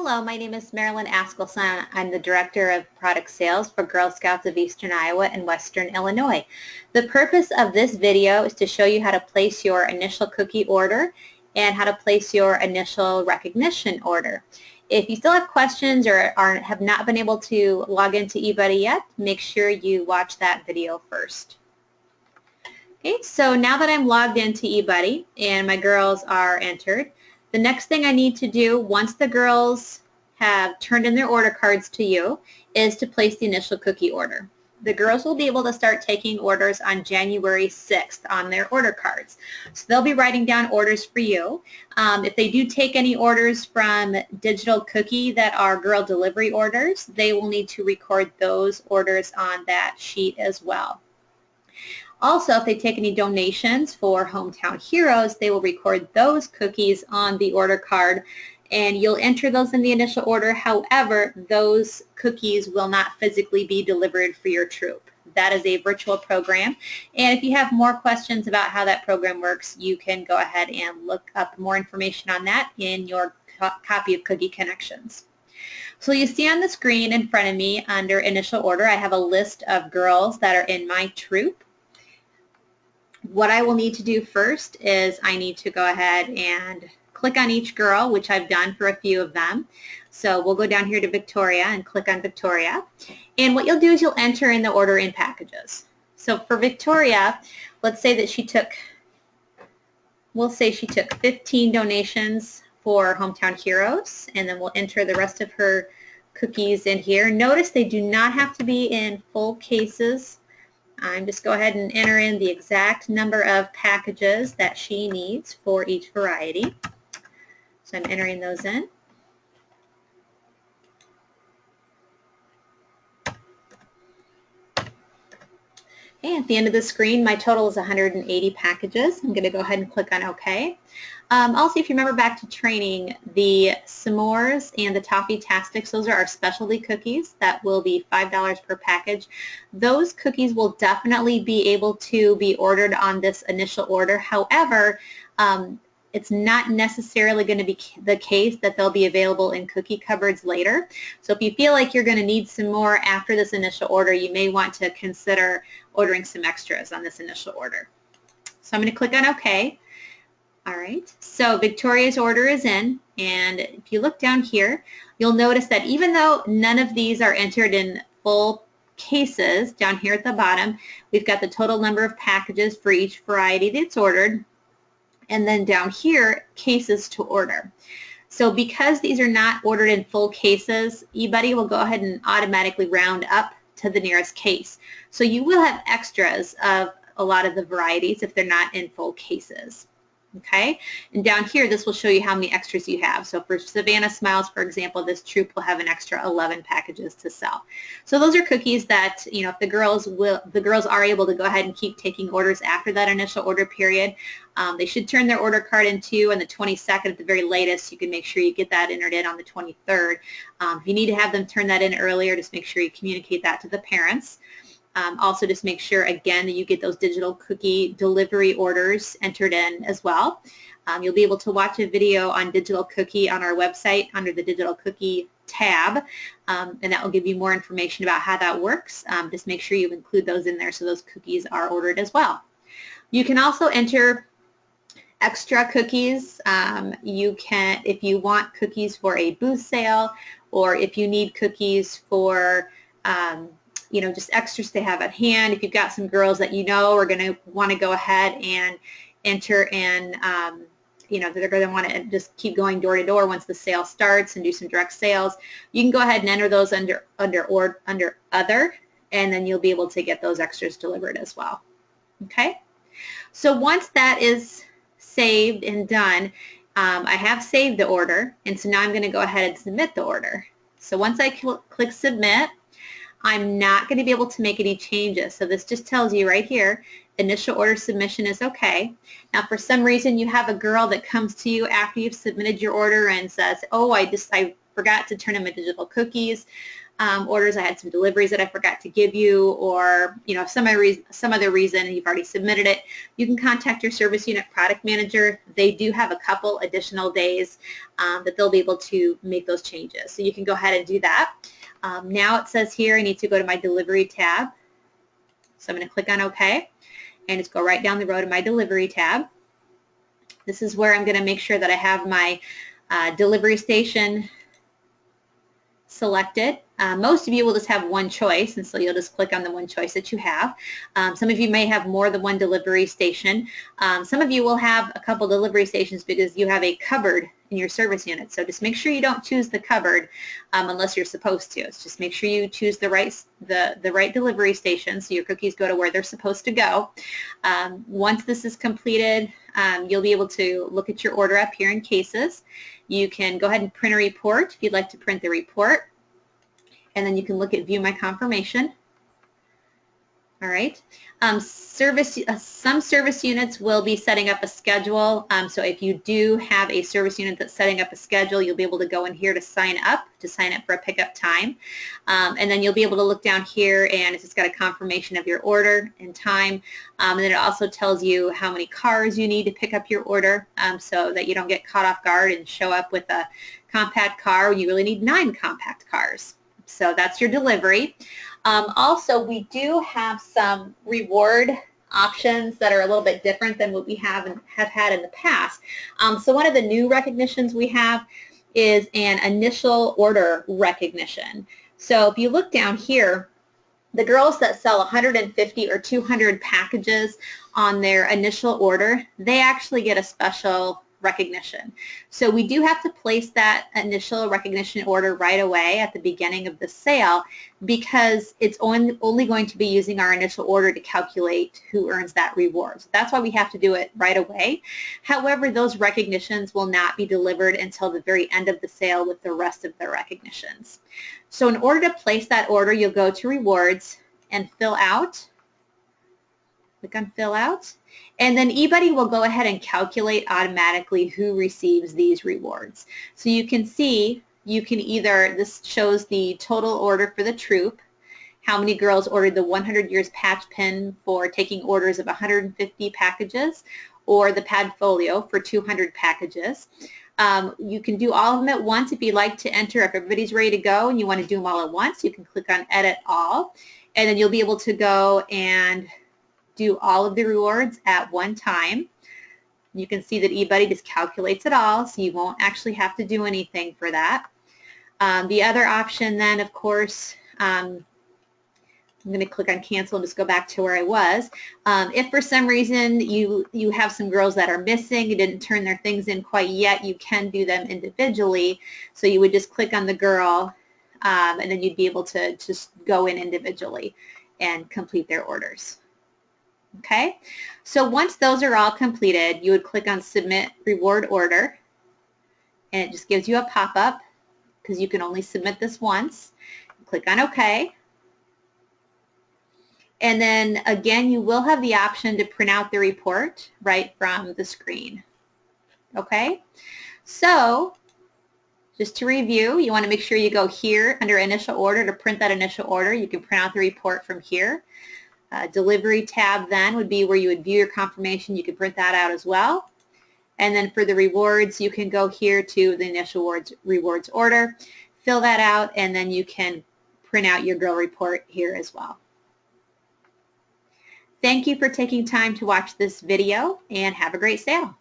Hello, my name is Marilyn Askelson. I'm the Director of Product Sales for Girl Scouts of Eastern Iowa and Western Illinois. The purpose of this video is to show you how to place your initial cookie order and how to place your initial recognition order. If you still have questions or have not been able to log into eBuddy yet, make sure you watch that video first. Okay, so now that I'm logged into eBuddy and my girls are entered, the next thing I need to do once the girls have turned in their order cards to you is to place the initial cookie order. The girls will be able to start taking orders on January 6th on their order cards. So they'll be writing down orders for you. If they do take any orders from Digital Cookie that are girl delivery orders, they will need to record those orders on that sheet as well. Also, if they take any donations for Hometown Heroes, they will record those cookies on the order card and you'll enter those in the initial order. However, those cookies will not physically be delivered for your troop. That is a virtual program. And if you have more questions about how that program works, you can go ahead and look up more information on that in your copy of Cookie Connections. So you see on the screen in front of me under initial order, I have a list of girls that are in my troop. What I will need to do first is I need to go ahead and click on each girl, which I've done for a few of them. So we'll go down here to Victoria and click on Victoria. And what you'll do is you'll enter in the order in packages. So for Victoria, let's say that she took 15 donations for Hometown Heroes, and then we'll enter the rest of her cookies in here. Notice they do not have to be in full cases. I'm just go ahead and enter in the exact number of packages that she needs for each variety. So I'm entering those in. And at the end of the screen, my total is 180 packages. I'm going to go ahead and click on OK. Also, if you remember back to training, the s'mores and the toffee-tastics, those are our specialty cookies that will be $5 per package. Those cookies will definitely be able to be ordered on this initial order. However, it's not necessarily going to be the case that they'll be available in cookie cupboards later. So if you feel like you're going to need some more after this initial order, you may want to consider ordering some extras on this initial order. So I'm going to click on OK. All right, so Victoria's order is in, and if you look down here, you'll notice that even though none of these are entered in full cases, down here at the bottom, we've got the total number of packages for each variety that's ordered, and then down here, cases to order. So because these are not ordered in full cases, eBuddy will go ahead and automatically round up to the nearest case. So you will have extras of a lot of the varieties if they're not in full cases. Okay, and down here this will show you how many extras you have. So for Savannah Smiles, for example, this troop will have an extra 11 packages to sell. So those are cookies that, you know, if the girls are able to go ahead and keep taking orders after that initial order period, they should turn their order card in too on the 22nd at the very latest. You can make sure you get that entered in on the 23rd. If you need to have them turn that in earlier, just make sure you communicate that to the parents. Also, just make sure, again, that you get those digital cookie delivery orders entered in as well. You'll be able to watch a video on digital cookie on our website under the digital cookie tab, and that will give you more information about how that works. Just make sure you include those in there so those cookies are ordered as well. You can also enter extra cookies. You can, if you want cookies for a booth sale, or if you need cookies for you know, just extras to have at hand. If you've got some girls that you know are going to want to go ahead and enter in, you know, they're going to want to just keep going door to door once the sale starts and do some direct sales, you can go ahead and enter those under other, and then you'll be able to get those extras delivered as well. Okay, so once that is saved and done, I have saved the order, and so now I'm going to go ahead and submit the order. So once I click submit, I'm not going to be able to make any changes. So this just tells you right here, initial order submission is okay. Now for some reason you have a girl that comes to you after you've submitted your order and says, oh, I forgot to turn in my digital cookies, orders, I had some deliveries that I forgot to give you, or some other reason you've already submitted it, you can contact your service unit product manager. They do have a couple additional days that they'll be able to make those changes. So you can go ahead and do that. Now it says here I need to go to my delivery tab. So I'm going to click on OK and just go right down the row to my delivery tab. This is where I'm going to make sure that I have my delivery station selected. Most of you will just have one choice, and so you'll just click on the one choice that you have. Some of you may have more than one delivery station. Some of you will have a couple delivery stations because you have a cupboard in your service unit. So just make sure you don't choose the cupboard unless you're supposed to. It's just make sure you choose the right delivery station so your cookies go to where they're supposed to go. Once this is completed, you'll be able to look at your order up here in cases. You can go ahead and print a report if you'd like to print the report. And then you can look at View My Confirmation. All right. Some service units will be setting up a schedule. So if you do have a service unit that's setting up a schedule, you'll be able to go in here to sign up for a pickup time. And then you'll be able to look down here and it's just got a confirmation of your order and time. And then it also tells you how many cars you need to pick up your order so that you don't get caught off guard and show up with a compact car when you really need 9 compact cars. So that's your delivery. Also, we do have some reward options that are a little bit different than what we have had in the past. So one of the new recognitions we have is an initial order recognition. So if you look down here, the girls that sell 150 or 200 packages on their initial order, they actually get a special recognition. So we do have to place that initial recognition order right away at the beginning of the sale because it's only going to be using our initial order to calculate who earns that reward. So that's why we have to do it right away. However, those recognitions will not be delivered until the very end of the sale with the rest of the recognitions. So in order to place that order, you'll go to Rewards and Fill Out. Click on Fill Out. And then eBuddy will go ahead and calculate automatically who receives these rewards. So you can see, this shows the total order for the troop, how many girls ordered the 100 Years patch pin for taking orders of 150 packages, or the Padfolio for 200 packages. You can do all of them at once if you'd like to enter. If everybody's ready to go and you want to do them all at once, you can click on Edit All, and then you'll be able to go and do all of the rewards at one time. You can see that eBuddy just calculates it all, so you won't actually have to do anything for that. The other option then, of course, I'm going to click on Cancel and just go back to where I was. If for some reason you have some girls that are missing, you didn't turn their things in quite yet, you can do them individually. So you would just click on the girl and then you'd be able to just go in individually and complete their orders. Okay, so once those are all completed, you would click on Submit Reward Order, and it just gives you a pop-up because you can only submit this once. Click on OK. And then again, you will have the option to print out the report right from the screen. Okay, so just to review, you want to make sure you go here under Initial Order to print that initial order. You can print out the report from here. Delivery tab then would be where you would view your confirmation. You can print that out as well. And then for the rewards, you can go here to the initial rewards order, fill that out, and then you can print out your girl report here as well. Thank you for taking time to watch this video, and have a great sale.